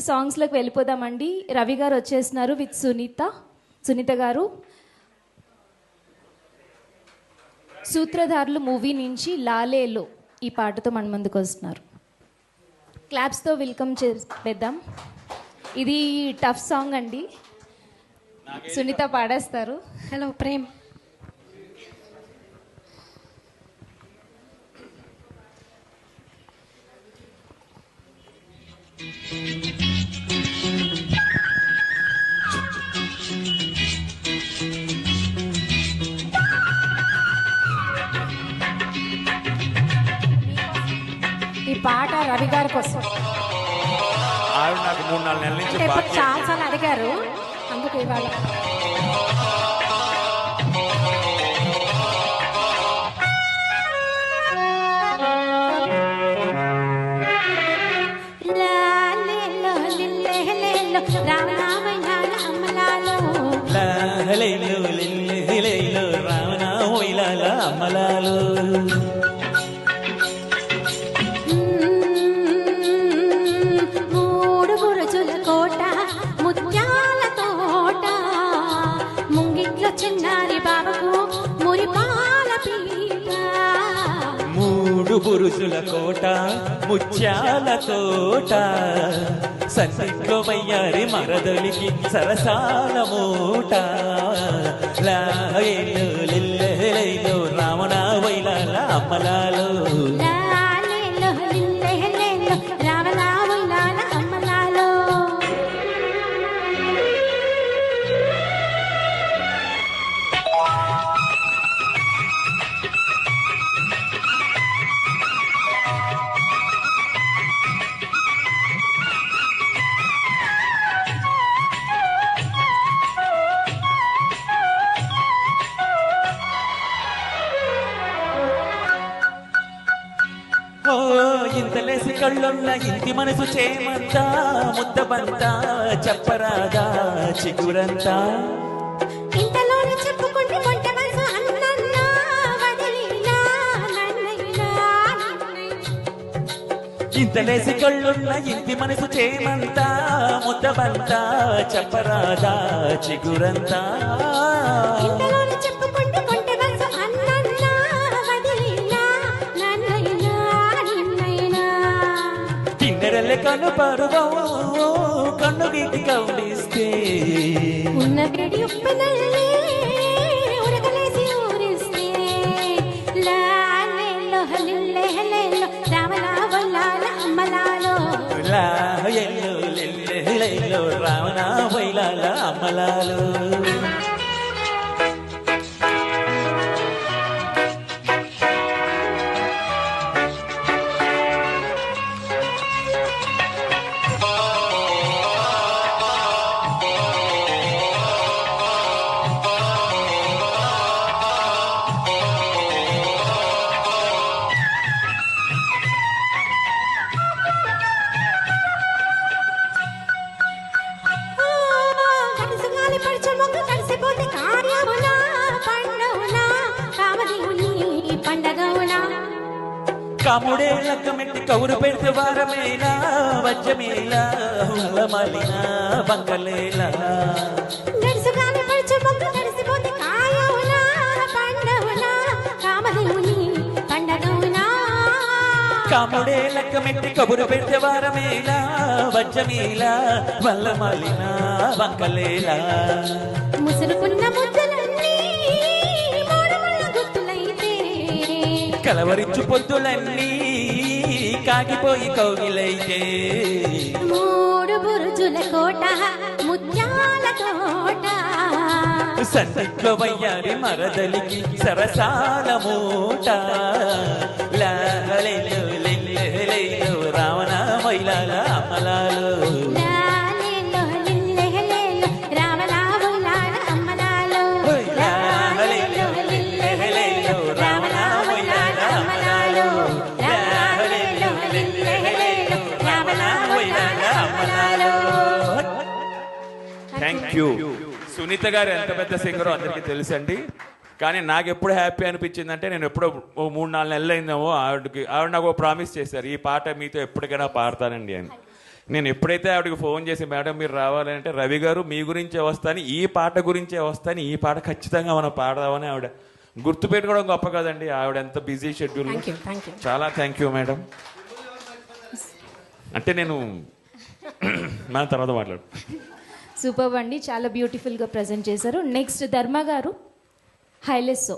సాంగ్స్లోకి వెళ్ళిపోదామండి. రవి గారు వచ్చేసినారు విత్ సునీత గారు. సూత్రధారులు మూవీ నుంచి లాలేలో ఈ పాటతో మన ముందుకు వస్తున్నారు. క్లాప్స్తో వెల్కమ్ చేద్దాం. ఇది టఫ్ సాంగ్ అండి, సునీత పాడేస్తారు. హలో ప్రేమ్. ఈ పాట రవి గారి కోసం. ఆవిడ నాకు 3-4 నెలల నుంచి చాలాసార్లు అడిగారు, అందుకు ఇవాళ. మూడు బురుజుల కోట ముత్యాల తోట, ముంగిట్లో చిన్నారి బాబకు మురిపాల పీట. మూడు బురుజుల కోట ముత్యాల తోట, సన్నిట్లో వయ్యారి మరదలికి సరసాల మూట. లాయలో రావణ వైలాల అమ్మలాలో, రావణావులాల అమ్మలాలో. ఇంతలేసి కళ్ళున్న ఇంటి మనసు చేమంతా, ముద్దబంతా చెప్పరాదా చిగురంతా. ఇంతలోనే చెప్పుకుంటే కొంట మనసు అన్నన్నా వదిలినా నన్నైనా. ఇంతలేసి కళ్ళున్న ఇంటి మనసు చేమంతా, ముద్దబంతా చెప్పరాదా చిగురంతా. ఇంతలోనే చెప్పుకుంటే కొంట మనసు అన్నన్నా వదిలినా నన్నైనా నిన్నైనా. కిన్నెరల్లె కను పరువం కన్ను గీటి కౌలిస్తే, ఉన్న వేడి ఉప్పెనల్లే ఉరకలేసి ఊరిస్తే. లాలేలో హలిల్లేలో రావలా వల్లాల అమ్మలాలో. లాయల్లో రావణ వైలాల అమ్మలాలు. కడుసుగాలి పడిచ మొక్క కలిసిపోతే కార్యమునా పండవునా కామదేవుని పండగవునా. కాముడే లక్కమెట్టి కౌరు పెడితే వారమేలా వజ్రమేలా వల్లమలినా బంకలేలా. గడుసుగాలి పడిచ మొక్క కలిసిపోతే కార్యమునా పండవునా కామదేవుని పండగవునా. కాముడే లక్కమెట్టి కబురు పెడితే వారమేలా వజ్రమేలా వల్లమలినా బంకలేలా. ముసురుకున్న ముద్దలన్నీ మూడుముళ్ళ గుర్తులైతే, కలవరించు పొద్దులన్నీ కాగిపోయి కౌగిలైతే. మూడు బురుజుల కోట ముత్యాల తోట, సన్నిట్లో వయ్యారి మరదలికి సరసాల మూట. లాలేలో రావణ వైలాల అమ్మలాలు. లాలేలో లిల్లెహలేలో రావలా వైలాల అమ్మలాలో. లాలేలో లిల్లెహలేలో రావలా వైలాల అమ్మలాలో. లాలేలో లిల్లెహలేలో రావలా వైలాల అమ్మలాలో. Thank you. సునీత గారు ఎంత పెద్ద సింగరో అందరికీ తెలుసండి. కానీ నాకు ఎప్పుడు హ్యాపీ అనిపించింది అంటే, నేను ఎప్పుడో 3-4 నెలలు అయిందేమో ఆవిడ నాకు ప్రామిస్ చేశారు, ఈ పాట మీతో ఎప్పటికైనా పాడతానండి అని. నేను ఎప్పుడైతే ఆవిడకి ఫోన్ చేసి మేడం మీరు రావాలంటే రవి గారు మీ గురించే వస్తాను, ఈ పాట గురించే వస్తాను, ఈ పాట ఖచ్చితంగా మనం పాడదామని ఆవిడ గుర్తుపెట్టుకోవడం గొప్ప కదండి. ఆవిడ ఎంత బిజీ షెడ్యూల్. థ్యాంక్ యూ చాలా థ్యాంక్ యూ మేడం. అంటే నేను మన తర్వాత మాట్లాడు. సూపర్ అండి, చాలా బ్యూటిఫుల్గా ప్రజెంట్ చేశారు. నెక్స్ట్ ధర్మ గారు హైలెస్సో.